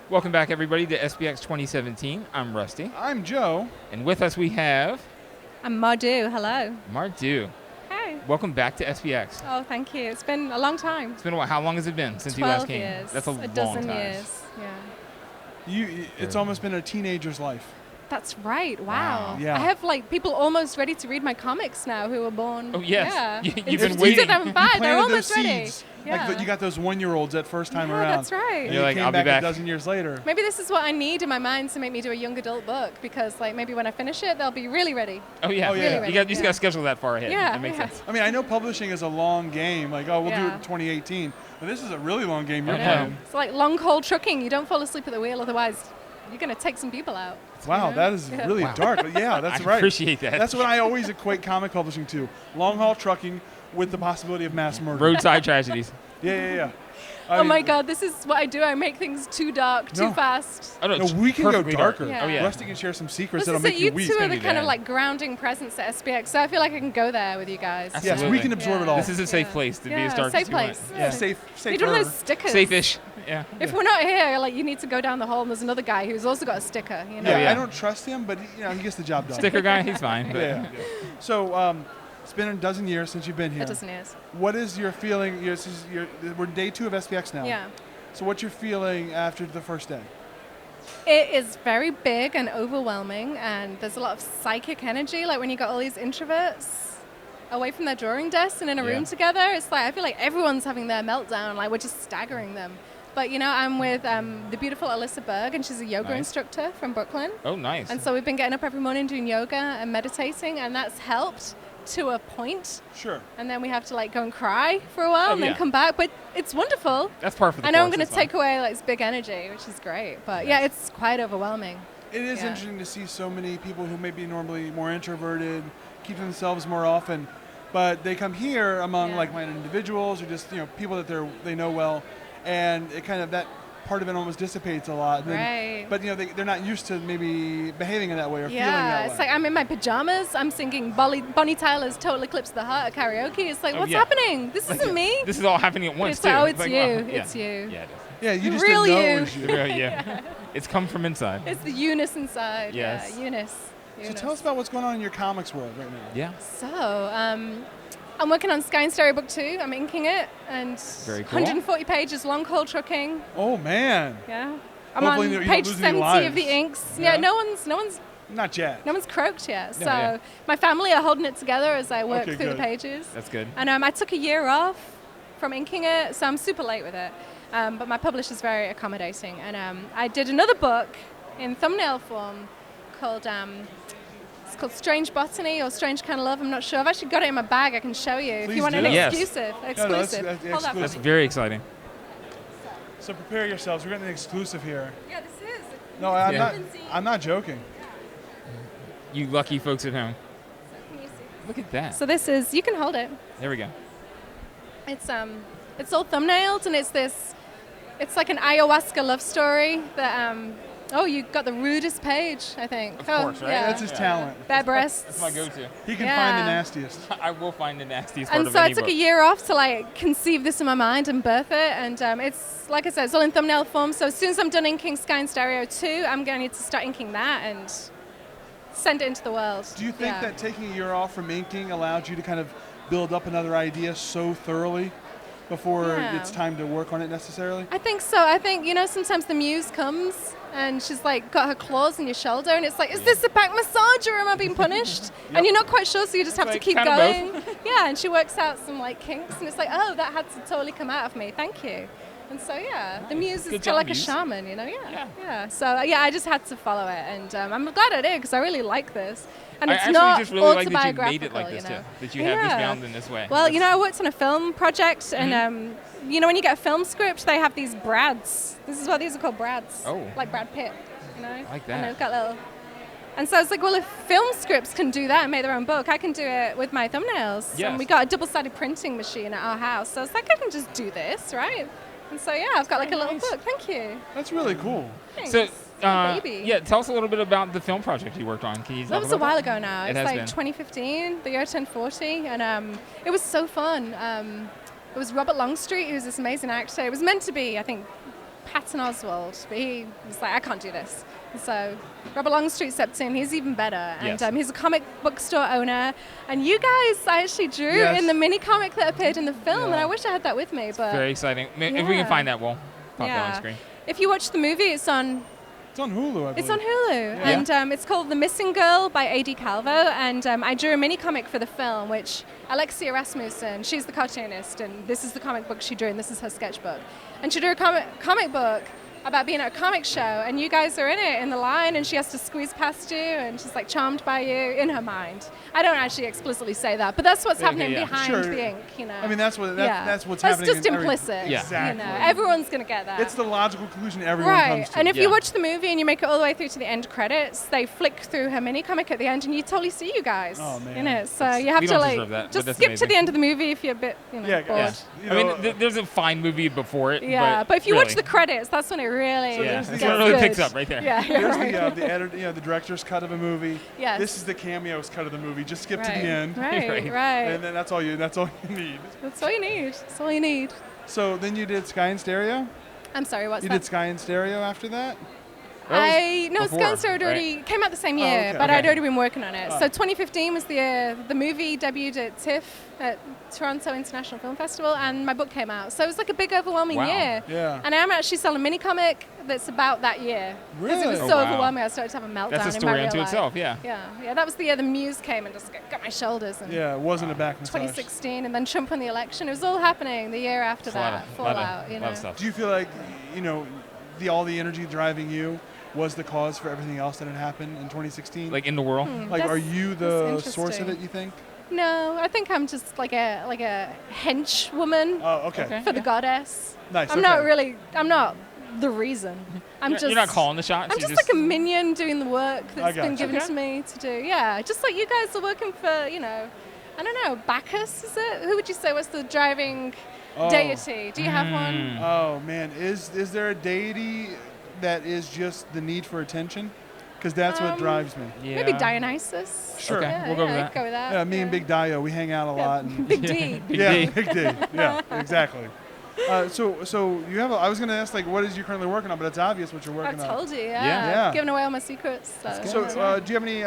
Welcome back, everybody, to SPX 2017. I'm Rusty. I'm Joe. And with us we have... I'm Mardou. Hello. Mardou. Hey. Welcome back to SPX. Oh, thank you. It's been a long time. It's been a while. How long has it been since you last came? 12 years. That's a long dozen time. years. Yeah. It's almost been a teenager's life. That's right. Wow. Yeah. I have people almost ready to read my comics now who were born. Oh, yes. Yeah. You've been waiting. 2005. They're almost ready. Seeds. Yeah. Like you got those 1-year-olds that first time around. That's right. And You're like, came I'll be back back. a dozen years later. Maybe this is what I need in my mind to make me do a young adult book because maybe when I finish it, they'll be really ready. Oh, yeah. Really ready. You just got to schedule that far ahead. Yeah. That makes sense. I mean, I know publishing is a long game. Like, we'll do it Yeah. in 2018. But this is a really long game you're Yeah. playing. It's like long haul trucking. You don't fall asleep at the wheel, otherwise you're going to take some people out. Wow, that is really dark. But yeah, that's I right. appreciate that. That's what I always equate comic publishing to. Long haul trucking with the possibility of mass murder. Roadside tragedies. Yeah. Oh my God, this is what I do. I make things too dark, too fast. Oh, no, No, it's we can go perfectly darker. Yeah. Oh, yeah. Rusty can share some secrets This that'll is make it. You weep. two are gonna the be kind of bad. grounding presence at SPX, so I feel like I can go there with you guys. Yes, Yes, Absolutely. we can absorb Yeah. it all. This is a safe place to be as dark safe as you want. place. yeah, safe. Need one of those stickers. Safe-ish. Yeah. If we're not here, you need to go down the hall and there's another guy who's also got a sticker. You know? Yeah, yeah. I don't trust him, but he gets the job done. Sticker guy, he's fine. But Yeah. So it's been a dozen years since you've been here. A dozen years. What is your feeling? We're day 2 of SPX now. Yeah. So what's your feeling after the first day? It is very big and overwhelming, and there's a lot of psychic energy. Like when you got all these introverts away from their drawing desks and in a room together, it's like I feel like everyone's having their meltdown. Like we're just staggering them. But I'm with the beautiful Alyssa Berg, and she's a yoga instructor from Brooklyn. Oh, nice. And so we've been getting up every morning doing yoga and meditating, and that's helped to a point. Sure. And then we have to go and cry for a while and then come back. But it's wonderful. That's par for the I know I'm course, going to that's take away this big energy, which is great. But yeah, it's quite overwhelming. It is Yeah. interesting to see so many people who may be normally more introverted, keep to themselves more often, but they come here among like-minded individuals or just people that they know well, and it kind of that part of it almost dissipates a lot. And then, but they're not used to maybe behaving in that way or feeling that way. It's like I'm in my pajamas. I'm singing Bonnie Tyler's "Total Eclipse of the Heart" at karaoke. It's like, what's happening? This isn't me. This is all happening at once, It's too. like, oh, it's like, you. wow. It's you. Yeah, it is. Yeah, you just real didn't know you. it was you. The real you. It's come from inside. It's the Eunice inside. Yes. Yeah, Eunice. So tell us about what's going on in your comics world right now. Yeah. So, I'm working on Sky and Stereo Book 2. I'm inking it, and Very cool. 140 pages, long haul trucking. Oh man. Yeah. I'm Hopefully on you don't page lose any 70 of the lives. inks. Yeah. Yeah, no one's Not yet. croaked yet. So yeah. my family are holding it together as I work Okay, through good. the pages. That's good. And I took a year off from inking it, so I'm super late with it. But my publisher's very accommodating. And I did another book in thumbnail form called it's called Strange Botany or Strange Kind of Love. I'm not sure. I've actually got it in my bag. I can show you if Please you want do. an Yes. exclusive. that's Hold that exclusive. for That's me. very exciting. So prepare yourselves. We're getting an exclusive here. Yeah, this is. No, I'm not joking. You lucky folks at home. Can you see? Look at that. So this is. You can hold it. There we go. It's all thumbnailed, and it's like an ayahuasca love story that you got the rudest page, I think. Of course, right? Yeah. That's his talent. Bare breasts. That's my go-to. He can Yeah. find the nastiest. I will find the nastiest part And of so I any took book. a year off to conceive this in my mind and birth it, and it's like I said, it's all in thumbnail form. So as soon as I'm done inking Sky and Stereo 2, I'm going to need to start inking that and send it into the world. Do you think that taking a year off from inking allowed you to kind of build up another idea so thoroughly before it's time to work on it necessarily? I think so. I think, sometimes the muse comes and she's got her claws in your shoulder and it's like, is this a back massage or am I being punished? And you're not quite sure, so you just have to keep kind of going. Yeah, and she works out some kinks and it's like, oh, that had to totally come out of me. Thank you. And so, the muse is Good kind job, of like muse. a shaman, Yeah. So, I just had to follow it. And I'm glad I did because I really like this. And it's I actually not just really like that you autobiographical, made it like this, too. That you Yeah. have this bound in this way. Well, I worked on a film project, and when you get a film script, they have these brads. This is what these are called, brads. Oh. Like Brad Pitt, like that. And they've got little. And so it's like, well, if film scripts can do that and make their own book, I can do it with my thumbnails. Yes. And we got a double-sided printing machine at our house, so it's like I can just do this, right? And so I've got a little book. Thank you. That's really cool. Thanks. So, baby. yeah, tell us a little bit about the film project you worked on. Can you That talk was a about while that? ago now. It It's has like been. 2015, the year 1040, and it was so fun. It was Robert Longstreet, who's this amazing actor. It was meant to be, I think, Patton Oswalt, but he was like, I can't do this. So Robert Longstreet stepped in. He's even better. And Yes. he's a comic book store owner. And you guys I actually drew Yes. in the mini comic that appeared in the film, and Yeah. I wish I had that with me. But Very exciting. If we Yeah. can find that, we'll pop that on screen. If you watch the movie, it's on It's on Hulu, I believe. It's on Hulu, and it's called The Missing Girl by A.D. Calvo, and I drew a mini comic for the film, which Alexia Rasmussen, she's the cartoonist, and this is the comic book she drew, and this is her sketchbook. And she drew a comic book about being at a comic show, and you guys are in it in the line, and she has to squeeze past you, and she's like charmed by you in her mind. I don't actually explicitly say that, but that's what's happening behind Sure. the ink, you know. I mean, that's what's That's happening. just in every- implicit. Yeah. Exactly. You know, everyone's gonna get that. It's the logical conclusion everyone Right, comes to. and if Yeah. you watch the movie and you make it all the way through to the end credits, they flick through her mini comic at the end, and you totally see you guys Oh, man. in it. So you have we to don't like deserve that, but just that's skip amazing. to the end of the movie if you're a bit, you know, Yeah, bored. guys. You I know, mean, there's a fine movie before it. Yeah, but if you really, watch the credits, that's when it really So yeah, there's that's the- when it really gets picks good. up right there. Yeah, there's right. the editor, the director's cut of a movie. Yes. This is the cameos cut of the movie. Just skip to the Right, end, Right, Right. right. and then that's all you need. That's all you need. That's all you need. So then you did Sky and Stereo. I'm sorry, what's You that? did Sky and Stereo after that. No, before, Scanster had right? already came out the same Oh, year, okay. but Okay. I'd already been working on it. Oh. So 2015 was the year the movie debuted at TIFF at Toronto International Film Festival, and my book came out. So it was like a big, overwhelming Wow. year. Yeah. And I am actually selling a mini comic that's about that year. Because it was Really? so Oh, wow. overwhelming, I started to have a meltdown That's a in my story real unto life. itself. Yeah. Yeah, that was the year the Muse came and just got my shoulders. And Yeah, it wasn't a back massage. 2016, and then Trump won the election. It was all happening the year after It's a lot that. of- Fallout, you lot know. of stuff. Do you feel like, all the energy driving you was the cause for everything else that had happened in 2016? Like in the world. Like, are That's- you that's the source of interesting. it? You think? No, I think I'm just like a hench woman Oh, okay. Okay. for the goddess. Nice. I'm not the reason. You're not calling the shots. I'm you're just like a minion doing the work that's I been gotcha. given Okay. to me to do. Yeah, just like you guys are working for, I don't know, Bacchus, is it? Who would you say was the driving Oh. deity? Do you have one? Oh man, is there a deity that is just the need for attention? Because that's what drives me. Yeah. Maybe Dionysus. Sure. Okay, Yeah, we'll go with yeah, that. Go with that. Yeah, me and Big Dio, we hang out a lot. And Big D. Big yeah, D. Big D. Yeah, exactly. So you have. I was gonna ask what is you currently working on, but it's obvious what you're I working on. told you, yeah. Yeah. Giving away all my secrets. So do you have any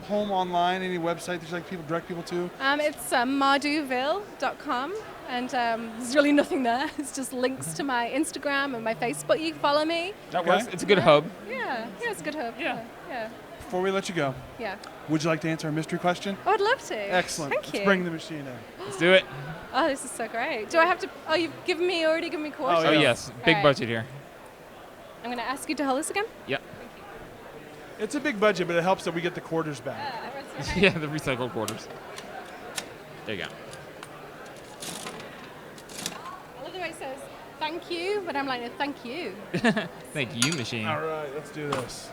home online, any website that you like people direct people to? It's mardouville.com, and there's really nothing there. It's just links to my Instagram and my Facebook. You can follow me. That Okay. works. It's a good hub. Yeah, it's a good hub. Yeah. Yeah. Before we let you go, Yeah. would you like to answer a mystery question? Oh, I'd love to. Excellent. Thank you. Let's bring the machine in. Let's do it. Oh, this is so great. Do I have to? Oh, you've already given me coordinates. Oh yeah. yes, big Alright. budget here. I'm going to ask you to hold this again. Yep. It's a big budget, but it helps that we get the quarters back. Yeah, the recycled quarters. There you go. I love the way it says thank you, but I'm like, no, thank you. Thank you, machine. All right, let's do this.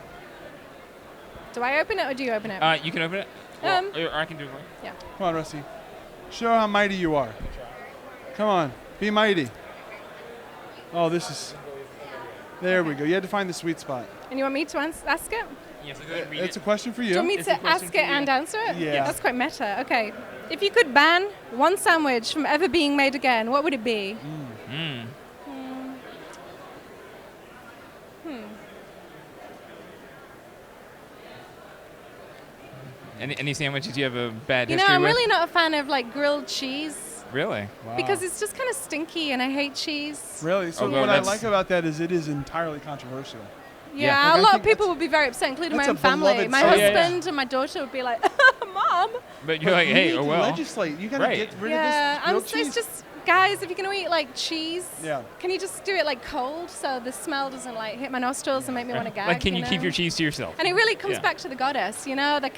Do I open it or do you open it? You can open it. Or I can do it for you. Yeah. Come on, Rusty. Show how mighty you are. Come on, be mighty. Oh, this is. There we go. You had to find the sweet spot. And you want me to ask it? Yes, I go read It's it. a question for you. Do you want me It's a to question ask for it you. and answer it? Yeah. That's quite meta. Okay. If you could ban one sandwich from ever being made again, what would it be? Mm. Any sandwiches you have a bad You know, history I'm with? really not a fan of like grilled cheese Really? Wow. because it's just kind of stinky and I hate cheese. Really? So Although what I that's- like about that is it is entirely controversial. Yeah, Yeah. Like, I a lot think of people that's- would be very upset, including my that's own a family. beloved My sandwich. Yeah, yeah. husband and my daughter would be like, Mom. But you're like, You hey, need oh to well. legislate. You gotta Right. get rid Yeah, of this grilled cheese. it's just, guys, if you're going to eat like cheese, Yeah. can you just do it like cold so the smell doesn't like hit my nostrils and make me want to gag? Like, can you keep know? your cheese to yourself? And it really comes Yeah. back to the goddess, the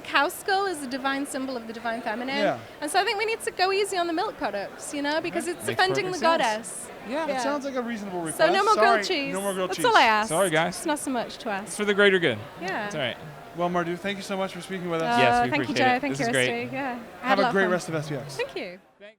cow skull is the divine symbol of the divine feminine. Yeah. And so I think we need to go easy on the milk products, because it's Makes offending the perfect sense. goddess. Yeah. That Yeah. sounds like a reasonable request. So no more Sorry, grilled cheese. No more grilled That's cheese. all I ask. Sorry, guys. It's not so much to It's ask. for the greater good. Yeah. It's all right. Well, Mardou, thank you so much for speaking with us. Yes, we thank you, appreciate Joe. it. Thank This you, is great. Rusty. Yeah. I had Have a lot of great fun. rest of SPX. Thank you. Thanks.